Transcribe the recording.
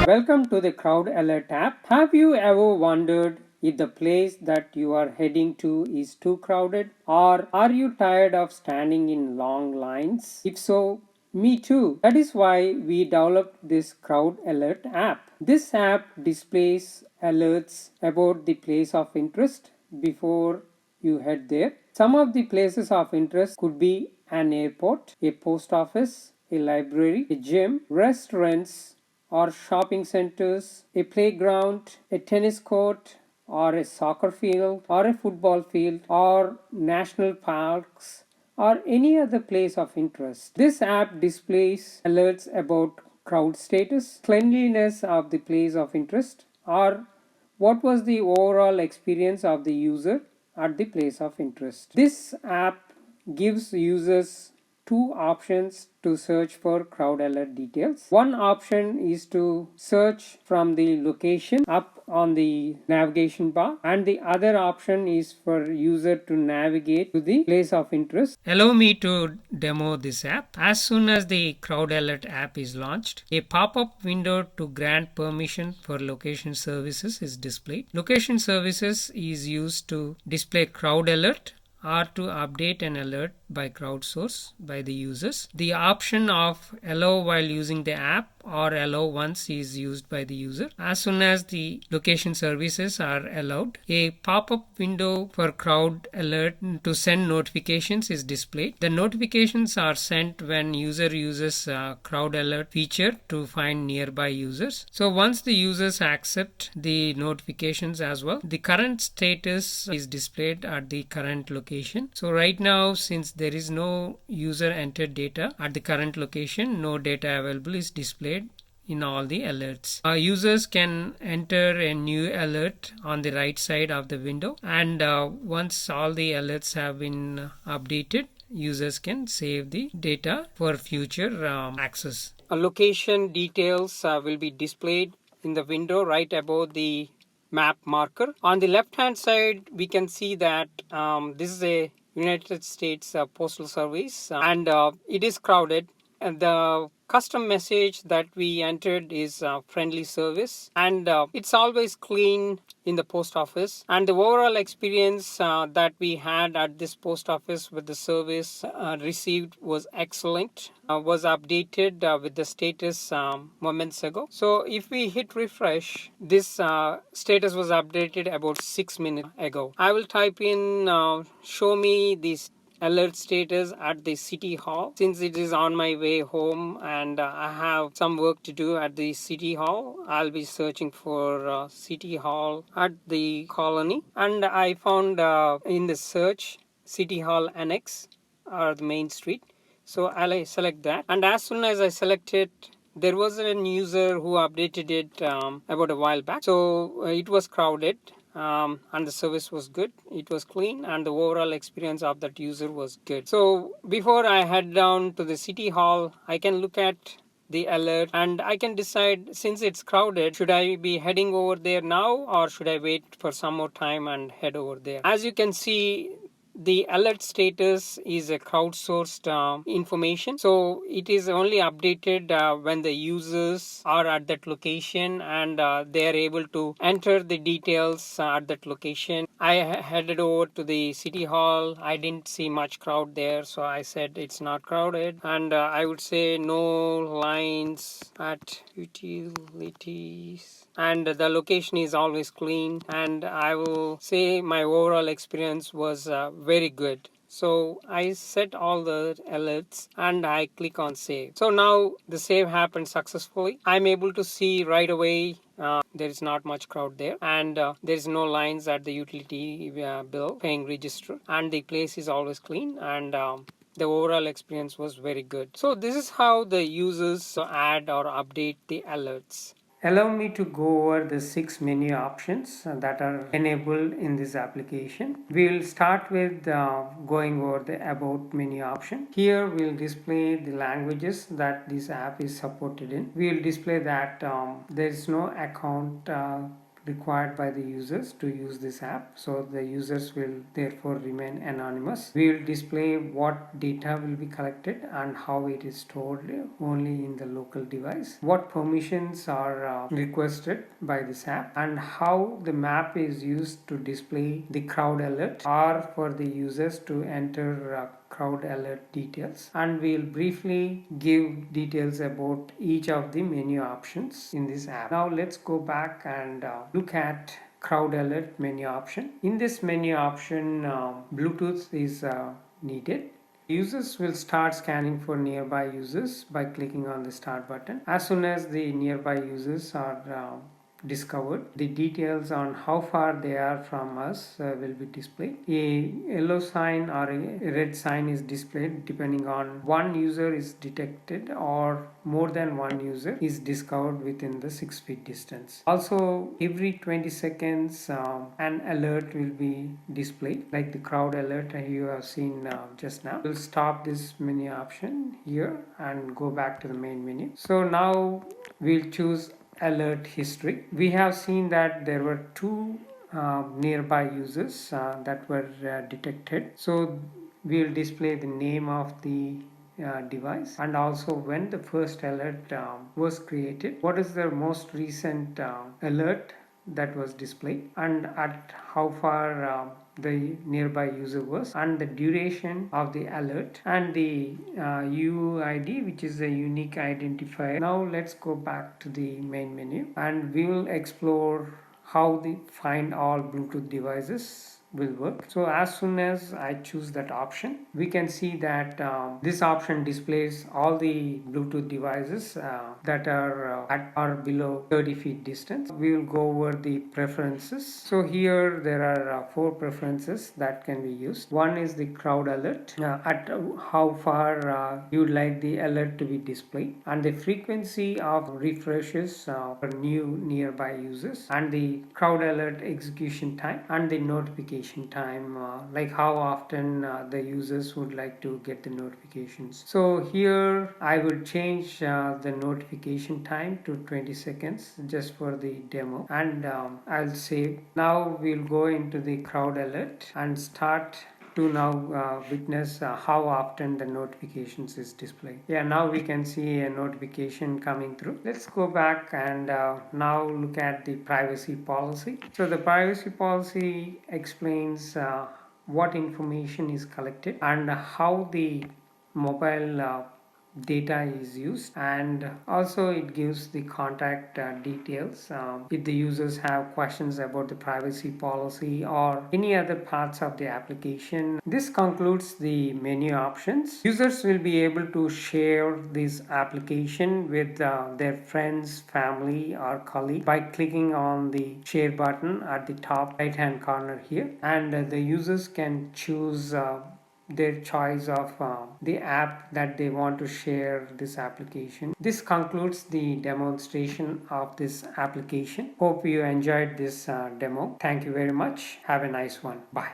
Welcome to the Crowd Alert app. Have you ever wondered if the place that you are heading to is too crowded? Or are you tired of standing in long lines? If so, me too. That is why we developed this Crowd Alert app. This app displays alerts about the place of interest before you head there. Some of the places of interest could be an airport, a post office, a library, a gym, restaurants, or shopping centers, a playground, a tennis court, or a soccer field, or a football field, or national parks, or any other place of interest. This app displays alerts about crowd status, cleanliness of the place of interest, or what was the overall experience of the user at the place of interest. This app gives users two options to search for crowd alert details. One option is to search from the location up on the navigation bar, and the other option is for user to navigate to the place of interest. Allow me to demo this app. As soon as the crowd alert app is launched, a pop-up window to grant permission for location services is displayed. Location services is used to display crowd alert or to update an alert by crowdsource by the users. The option of allow while using the app or allow once is used by the user. As soon as the location services are allowed, a pop-up window for crowd alert to send notifications is displayed. The notifications are sent when user uses crowd alert feature to find nearby users. So once the users accept the notifications as well, the current status is displayed at the current location. So right now, since there is no user entered data at the current location, no data available is displayed in all the alerts. Users can enter a new alert on the right side of the window, and once all the alerts have been updated, users can save the data for future access. Location details will be displayed in the window right above the map marker. On the left hand side, we can see that this is a United States Postal Service, and it is crowded. And the custom message that we entered is friendly service, and it's always clean in the post office, and the overall experience that we had at this post office with the service received was excellent. Was updated with the status moments ago. So if we hit refresh, this status was updated about 6 minutes ago. I will type in show me this alert status at the city hall, since it is on my way home and I have some work to do at the city hall. I'll be searching for city hall at the colony, and I found in the search city hall annex or the main street. So I'll select that, and as soon as I select it, there was a user who updated it about a while back. So it was crowded, and the service was good, it was clean, and the overall experience of that user was good. So before I head down to the city hall, I can look at the alert and I can decide, since it's crowded, should I be heading over there now or should I wait for some more time and head over there. As you can see, the alert status is a crowdsourced information, so it is only updated when the users are at that location and they are able to enter the details at that location. I headed over to the city hall. I didn't see much crowd there, so I said it's not crowded, and I would say no lines at utilities, and the location is always clean, and I will say my overall experience was very good. So I set all the alerts and I click on save. So now the save happened successfully. I'm able to see right away there is not much crowd there, and there is no lines at the utility bill paying register, and the place is always clean, and the overall experience was very good. So this is how the users add or update the alerts. Allow me to go over the 6 menu options that are enabled in this application. We will start with going over the About menu option. Here we will display the languages that this app is supported in. We will display that there is no account required by the users to use this app, so the users will therefore remain anonymous. We will display what data will be collected and how it is stored only in the local device, what permissions are requested by this app, and how the map is used to display the crowd alert or for the users to enter crowd alert details. And we'll briefly give details about each of the menu options in this app. Now let's go back and look at crowd alert menu option. In this menu option, Bluetooth is needed. Users will start scanning for nearby users by clicking on the start button. As soon as the nearby users are discovered, the details on how far they are from us will be displayed. A yellow sign or a red sign is displayed depending on one user is detected or more than one user is discovered within the 6 feet distance. Also, every 20 seconds an alert will be displayed, like the crowd alert you have seen just now. We'll stop this menu option here and go back to the main menu. So now we'll choose alert history. We have seen that there were two nearby users that were detected. So we'll display the name of the device and also when the first alert was created, what is the most recent alert that was displayed, and at how far the nearby user was, and the duration of the alert, and the UID, which is a unique identifier. Now let's go back to the main menu and we will explore how the find all Bluetooth devices will work. So as soon as I choose that option, we can see that this option displays all the Bluetooth devices that are at or below 30 feet distance. We will go over the preferences. So here there are 4 preferences that can be used. One is the crowd alert, at how far you would like the alert to be displayed, and the frequency of refreshes for new nearby users, and the crowd alert execution time, and the notification time, like how often the users would like to get the notifications. So here I will change the notification time to 20 seconds just for the demo, and I'll save. Now we'll go into the crowd alert and start to now witness how often the notifications is displayed. Yeah, now we can see a notification coming through. Let's go back and now look at the privacy policy. So the privacy policy explains what information is collected and how the mobile data is used, and also it gives the contact details if the users have questions about the privacy policy or any other parts of the application. This concludes the menu options. Users will be able to share this application with their friends, family or colleague by clicking on the share button at the top right hand corner here, and the users can choose their choice of the app that they want to share this application. This concludes the demonstration of this application. Hope you enjoyed this demo. Thank you very much. Have a nice one. Bye.